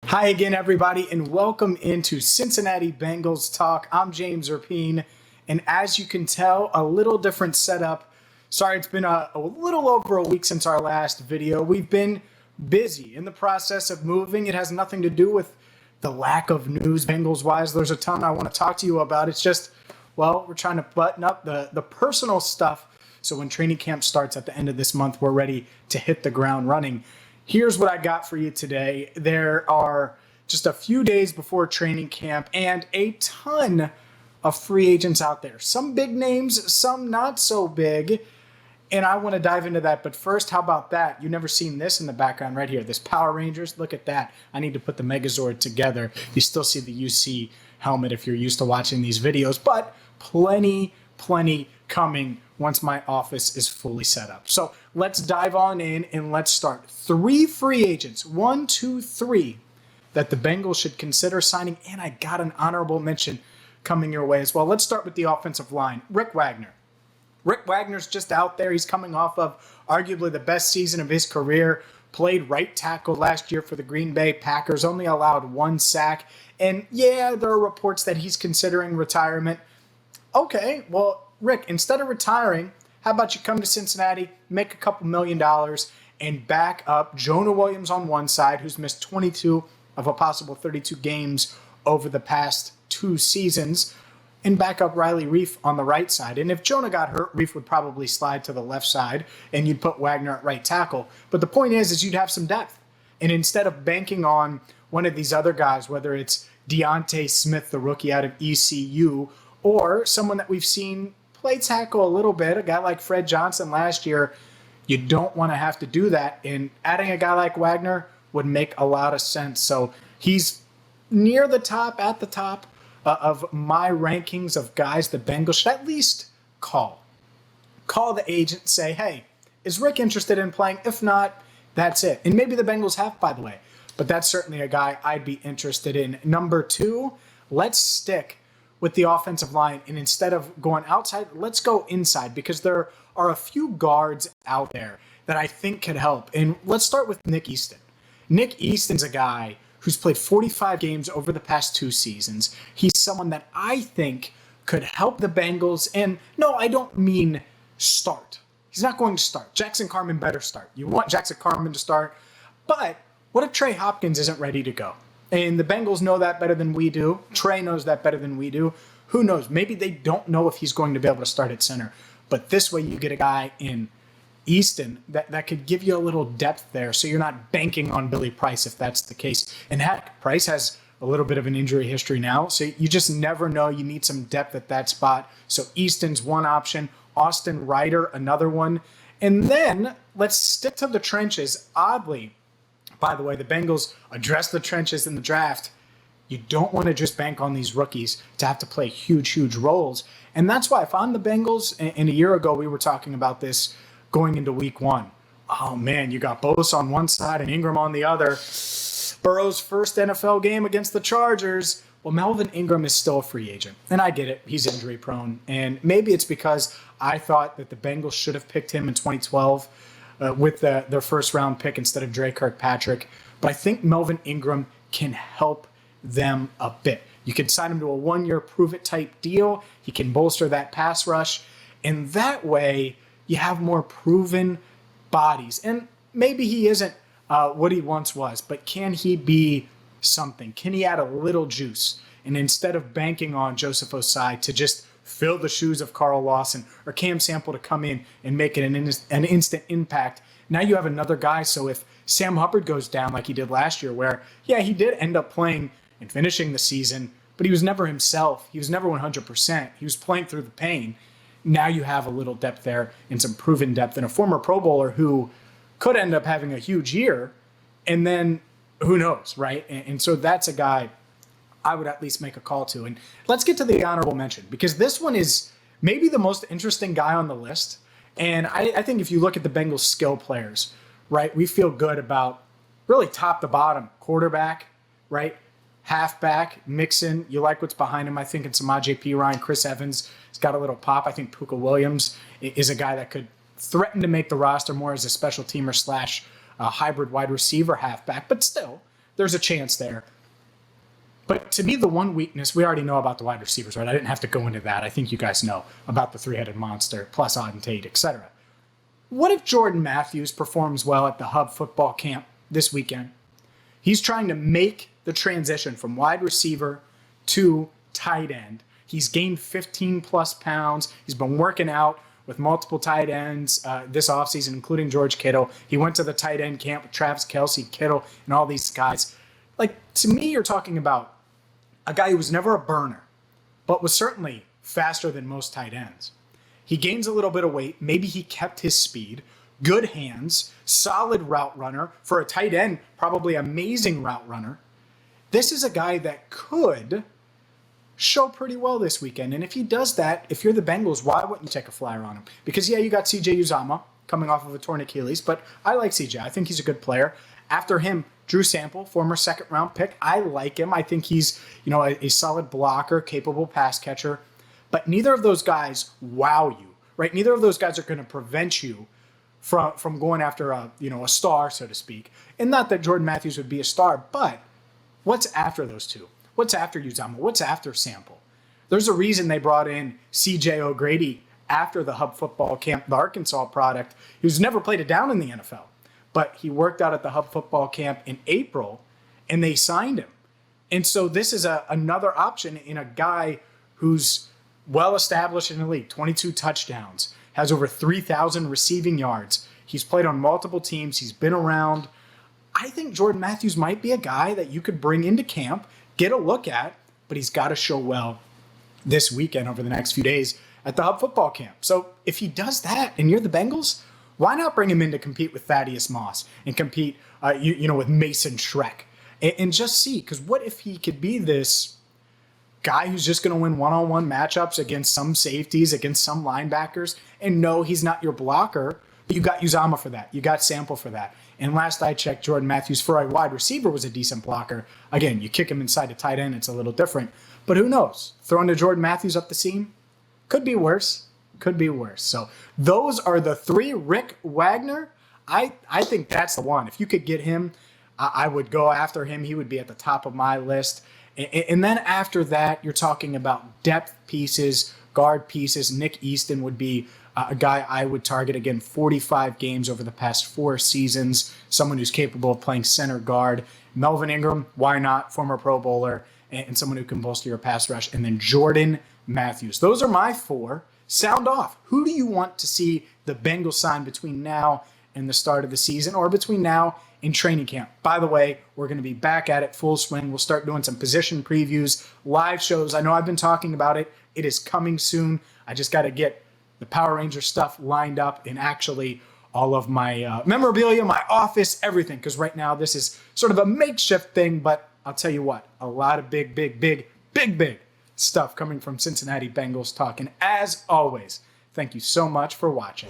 Hi again, everybody, and welcome into Cincinnati Bengals Talk. I'm James Rapien, and as you can tell, a little different setup. Sorry, it's been a little over a week since our last video. We've been busy in the process of moving. It has nothing to do with the lack of news Bengals-wise. There's a ton I want to talk to you about. It's just, well, we're trying to button up the personal stuff so when training camp starts at the end of this month, we're ready to hit the ground running. Here's what I got for you today. There are just a few days before training camp and a ton of free agents out there. Some big names, some not so big. And I want to dive into that. But first, how about that? You've never seen this in the background right here. This Power Rangers. Look at that. I need to put the Megazord together. You still see the UC helmet if you're used to watching these videos. But plenty coming once my office is fully set up. So let's dive on in and let's start. 3 free agents, 1, 2, 3, that the Bengals should consider signing. And I got an honorable mention coming your way as well. Let's start with the offensive line. Rick Wagner. Rick Wagner's just out there. He's coming off of arguably the best season of his career. Played right tackle last year for the Green Bay Packers. Only allowed 1 sack. And yeah, there are reports that he's considering retirement. Okay, well, Rick, instead of retiring, how about you come to Cincinnati, make a couple $1 million, and back up Jonah Williams on one side, who's missed 22 of a possible 32 games over the past 2 seasons, and back up Riley Reiff on the right side. And if Jonah got hurt, Reiff would probably slide to the left side, and you'd put Wagner at right tackle. But the point is you'd have some depth. And instead of banking on one of these other guys, whether it's Deontay Smith, the rookie out of ECU, or someone that we've seen play tackle a little bit, a guy like Fred Johnson last year, you don't want to have to do that. And adding a guy like Wagner would make a lot of sense. So he's near the top, at the top of my rankings of guys the Bengals should at least call. Call the agent and say, hey, is Rick interested in playing? If not, that's it. And maybe the Bengals have, by the way. But that's certainly a guy I'd be interested in. Number 2, let's stick with the offensive line, and instead of going outside, let's go inside, because there are a few guards out there that I think could help. And let's start with Nick Easton. Nick Easton's a guy who's played 45 games over the past 2 seasons. He's someone that I think could help the Bengals. And no, I don't mean start. He's not going to start. Jackson Carman better start. You want Jackson Carman to start. But what if Trey Hopkins isn't ready to go? And the Bengals know that better than we do. Trey knows that better than we do. Who knows? Maybe they don't know if he's going to be able to start at center. But this way you get a guy in Easton that could give you a little depth there, so you're not banking on Billy Price if that's the case. And heck, Price has a little bit of an injury history now, so you just never know. You need some depth at that spot. So Easton's one option. Austin Ryder, another one. And then let's stick to the trenches. Oddly, by the way, the Bengals addressed the trenches in the draft. You don't want to just bank on these rookies to have to play huge roles. And that's why if I'm the Bengals, and a year ago we were talking about this going into week 1. Oh man, you got Bosa on one side and Ingram on the other. Burrow's first NFL game against the Chargers. Well, Melvin Ingram is still a free agent. And I get it. He's injury prone. And maybe it's because I thought that the Bengals should have picked him in 2012. With their first round pick instead of Dre Kirkpatrick. But I think Melvin Ingram can help them a bit. You can sign him to a 1-year prove-it type deal. He can bolster that pass rush. And that way, you have more proven bodies. And maybe he isn't what he once was, but can he be something? Can he add a little juice? And instead of banking on Joseph Osai to just fill the shoes of Carl Lawson or Cam Sample to come in and make it an instant impact. Now you have another guy. So if Sam Hubbard goes down like he did last year, where, yeah, he did end up playing and finishing the season, but he was never himself. He was never 100%. He was playing through the pain. Now you have a little depth there and some proven depth and a former Pro Bowler who could end up having a huge year. And then who knows, right? And so that's a guy I would at least make a call to. And let's get to the honorable mention, because this one is maybe the most interesting guy on the list. And I think if you look at the Bengals skill players, right, we feel good about really top to bottom. Quarterback, right, halfback, Mixon. You like what's behind him. I think it's Samaje Perine, Chris Evans. He's got a little pop. I think Puka Williams is a guy that could threaten to make the roster more as a special teamer slash hybrid wide receiver halfback. But still, there's a chance there. But to me, the one weakness, we already know about the wide receivers, right? I didn't have to go into that. I think you guys know about the three-headed monster, plus Auden Tate, etc. What if Jordan Matthews performs well at the Hub football camp this weekend? He's trying to make the transition from wide receiver to tight end. He's gained 15 plus pounds. He's been working out with multiple tight ends this offseason, including George Kittle. He went to the tight end camp with Travis Kelce, Kittle, and all these guys. Like, to me, you're talking about a guy who was never a burner, but was certainly faster than most tight ends. He gains a little bit of weight. Maybe he kept his speed. Good hands, solid route runner. For a tight end, probably amazing route runner. This is a guy that could show pretty well this weekend. And if he does that, if you're the Bengals, why wouldn't you take a flyer on him? Because, yeah, you got CJ Uzomah coming off of a torn Achilles, but I like CJ. I think he's a good player. After him, Drew Sample, former second-round pick. I like him. I think he's, a solid blocker, capable pass catcher. But neither of those guys wow you, right? Neither of those guys are going to prevent you from going after a star, so to speak. And not that Jordan Matthews would be a star, but what's after those two? What's after Uzomah? What's after Sample? There's a reason they brought in C.J. O'Grady after the Hub football camp, the Arkansas product, who's never played a down in the NFL. But he worked out at the Hub football camp in April, and they signed him. And so this is another option in a guy who's well-established in the league, 22 touchdowns, has over 3,000 receiving yards. He's played on multiple teams. He's been around. I think Jordan Matthews might be a guy that you could bring into camp, get a look at, but he's got to show well this weekend over the next few days at the Hub football camp. So if he does that and you're the Bengals, why not bring him in to compete with Thaddeus Moss and compete, with Mason Shrek and just see? Because what if he could be this guy who's just going to win one-on-one matchups against some safeties, against some linebackers, and no, he's not your blocker, but you got Uzomah for that. You got Sample for that. And last I checked, Jordan Matthews for a wide receiver was a decent blocker. Again, you kick him inside a tight end, it's a little different. But who knows? Throwing to Jordan Matthews up the seam could be worse. Could be worse. So those are the three. Rick Wagner, I think that's the one. If you could get him, I would go after him. He would be at the top of my list. And then after that, you're talking about depth pieces, guard pieces. Nick Easton would be a guy I would target. Again, 45 games over the past 4 seasons. Someone who's capable of playing center guard. Melvin Ingram, why not? Former Pro Bowler and someone who can bolster your pass rush. And then Jordan Matthews. Those are my 4. Sound off. Who do you want to see the Bengals sign between now and the start of the season, or between now and training camp? By the way, we're going to be back at it full swing. We'll start doing some position previews, live shows. I know I've been talking about it. It is coming soon. I just got to get the Power Ranger stuff lined up and actually all of my memorabilia, my office, everything. Because right now this is sort of a makeshift thing, but I'll tell you what, a lot of big stuff coming from Cincinnati Bengals Talk. And as always, thank you so much for watching.